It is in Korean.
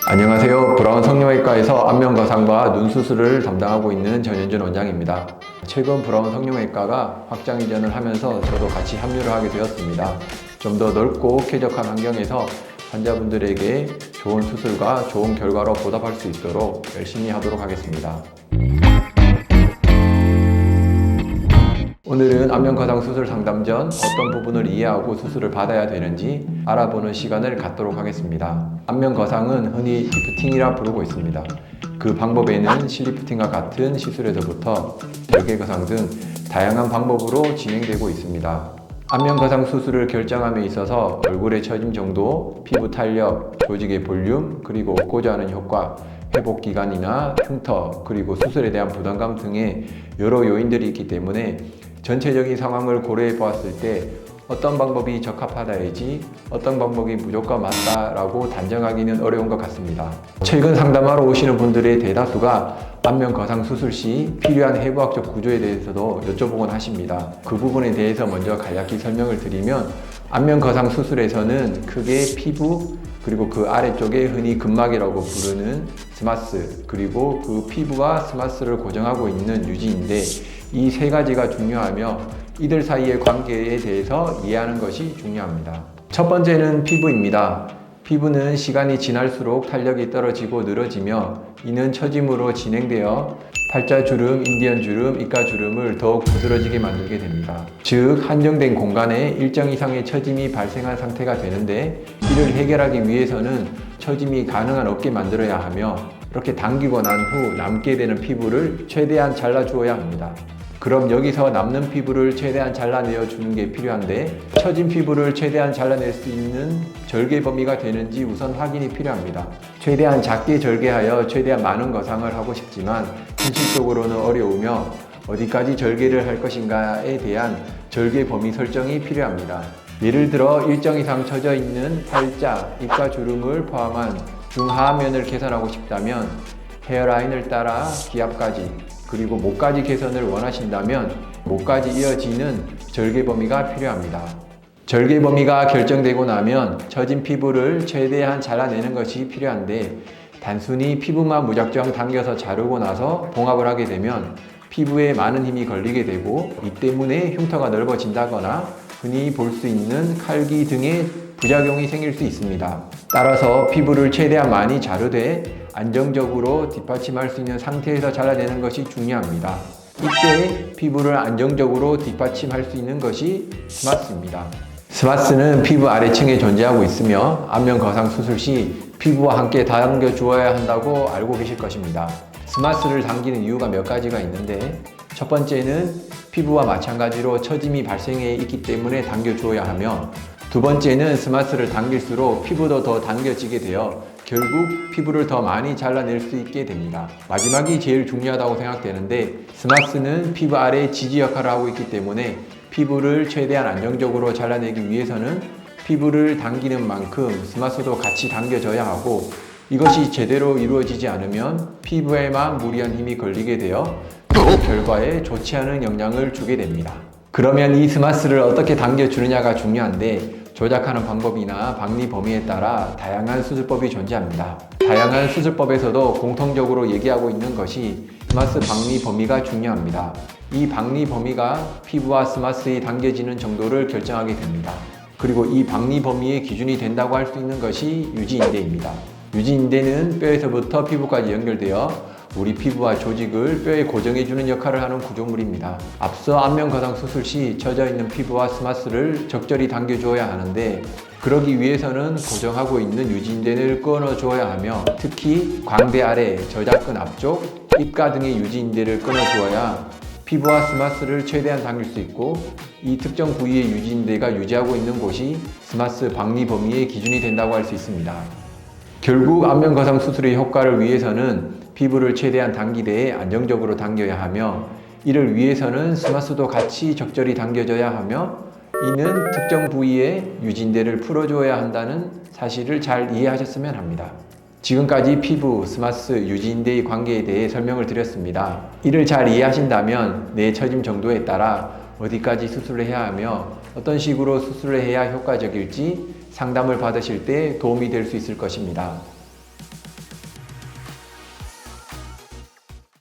안녕하세요. 브라운 성형외과에서 안면거상과 눈 수술을 담당하고 있는 전현준 원장입니다. 최근 브라운 성형외과가 확장 이전을 하면서 저도 같이 합류를 하게 되었습니다. 좀 더 넓고 쾌적한 환경에서 환자분들에게 좋은 수술과 좋은 결과로 보답할 수 있도록 열심히 하도록 하겠습니다. 오늘은 안면거상 수술 상담 전 어떤 부분을 이해하고 수술을 받아야 되는지 알아보는 시간을 갖도록 하겠습니다. 안면거상은 흔히 리프팅이라 부르고 있습니다. 그 방법에는 실리프팅과 같은 시술에서부터 절개거상 등 다양한 방법으로 진행되고 있습니다. 안면거상 수술을 결정함에 있어서 얼굴의 처짐 정도, 피부 탄력, 조직의 볼륨, 그리고 얻고자 하는 효과, 회복 기간이나 흉터, 그리고 수술에 대한 부담감 등의 여러 요인들이 있기 때문에 전체적인 상황을 고려해 보았을 때 어떤 방법이 적합하다이지 어떤 방법이 무조건 맞다라고 단정하기는 어려운 것 같습니다. 최근 상담하러 오시는 분들의 대다수가 안면거상 수술 시 필요한 해부학적 구조에 대해서도 여쭤보곤 하십니다. 그 부분에 대해서 먼저 간략히 설명을 드리면, 안면거상 수술에서는 크게 피부, 그리고 그 아래쪽에 흔히 근막이라고 부르는 스마스, 그리고 그 피부와 스마스를 고정하고 있는 유지인데, 이 세 가지가 중요하며 이들 사이의 관계에 대해서 이해하는 것이 중요합니다. 첫 번째는 피부입니다. 피부는 시간이 지날수록 탄력이 떨어지고 늘어지며, 이는 처짐으로 진행되어 팔자주름, 인디언주름, 입가주름을 더욱 부드러지게 만들게 됩니다. 즉, 한정된 공간에 일정 이상의 처짐이 발생한 상태가 되는데, 이를 해결하기 위해서는 처짐이 가능한 없게 만들어야 하며, 이렇게 당기고 난 후 남게 되는 피부를 최대한 잘라 주어야 합니다. 그럼 여기서 남는 피부를 최대한 잘라내어 주는 게 필요한데, 처진 피부를 최대한 잘라낼 수 있는 절개 범위가 되는지 우선 확인이 필요합니다. 최대한 작게 절개하여 최대한 많은 거상을 하고 싶지만 현실적으로는 어려우며 어디까지 절개를 할 것인가에 대한 절개 범위 설정이 필요합니다. 예를 들어 일정 이상 처져 있는 팔자, 입가 주름을 포함한 중하면을 개선하고 싶다면 헤어라인을 따라 기압까지, 그리고 목까지 개선을 원하신다면 목까지 이어지는 절개 범위가 필요합니다. 절개 범위가 결정되고 나면 처진 피부를 최대한 잘라내는 것이 필요한데, 단순히 피부만 무작정 당겨서 자르고 나서 봉합을 하게 되면 피부에 많은 힘이 걸리게 되고, 이 때문에 흉터가 넓어진다거나 흔히 볼 수 있는 칼기 등의 부작용이 생길 수 있습니다. 따라서 피부를 최대한 많이 자르되 안정적으로 뒷받침할 수 있는 상태에서 잘라내는 것이 중요합니다. 이때 피부를 안정적으로 뒷받침할 수 있는 것이 스마스입니다. 스마스는 피부 아래층에 존재하고 있으며 안면거상 수술 시 피부와 함께 당겨 주어야 한다고 알고 계실 것입니다. 스마스를 당기는 이유가 몇 가지가 있는데, 첫 번째는 피부와 마찬가지로 처짐이 발생해 있기 때문에 당겨 주어야 하며, 두 번째는 스마스를 당길수록 피부도 더 당겨지게 되어 결국 피부를 더 많이 잘라낼 수 있게 됩니다. 마지막이 제일 중요하다고 생각되는데, 스마스는 피부 아래에 지지 역할을 하고 있기 때문에 피부를 최대한 안정적으로 잘라내기 위해서는 피부를 당기는 만큼 스마스도 같이 당겨져야 하고, 이것이 제대로 이루어지지 않으면 피부에만 무리한 힘이 걸리게 되어 그 결과에 좋지 않은 영향을 주게 됩니다. 그러면 이 스마스를 어떻게 당겨주느냐가 중요한데, 조작하는 방법이나 박리 범위에 따라 다양한 수술법이 존재합니다. 다양한 수술법에서도 공통적으로 얘기하고 있는 것이 스마스 박리 범위가 중요합니다. 이 박리 범위가 피부와 스마스의 당겨지는 정도를 결정하게 됩니다. 그리고 이 박리 범위의 기준이 된다고 할 수 있는 것이 유지인대입니다. 유지인대는 뼈에서부터 피부까지 연결되어 우리 피부와 조직을 뼈에 고정해주는 역할을 하는 구조물입니다. 앞서 안면거상 수술 시 처져 있는 피부와 스마스를 적절히 당겨주어야 하는데, 그러기 위해서는 고정하고 있는 유지인대를 끊어주어야 하며, 특히 광대 아래, 저작근 앞쪽, 입가 등의 유지인대를 끊어주어야 피부와 스마스를 최대한 당길 수 있고, 이 특정 부위의 유지인대가 유지하고 있는 곳이 스마스 박리 범위의 기준이 된다고 할 수 있습니다. 결국 안면거상 수술의 효과를 위해서는 피부를 최대한 당기되 안정적으로 당겨야 하며, 이를 위해서는 스마스도 같이 적절히 당겨져야 하며, 이는 특정 부위의 유지인대를 풀어줘야 한다는 사실을 잘 이해하셨으면 합니다. 지금까지 피부, 스마스, 유지인대의 관계에 대해 설명을 드렸습니다. 이를 잘 이해하신다면 내 처짐 정도에 따라 어디까지 수술을 해야 하며 어떤 식으로 수술을 해야 효과적일지 상담을 받으실 때 도움이 될 수 있을 것입니다.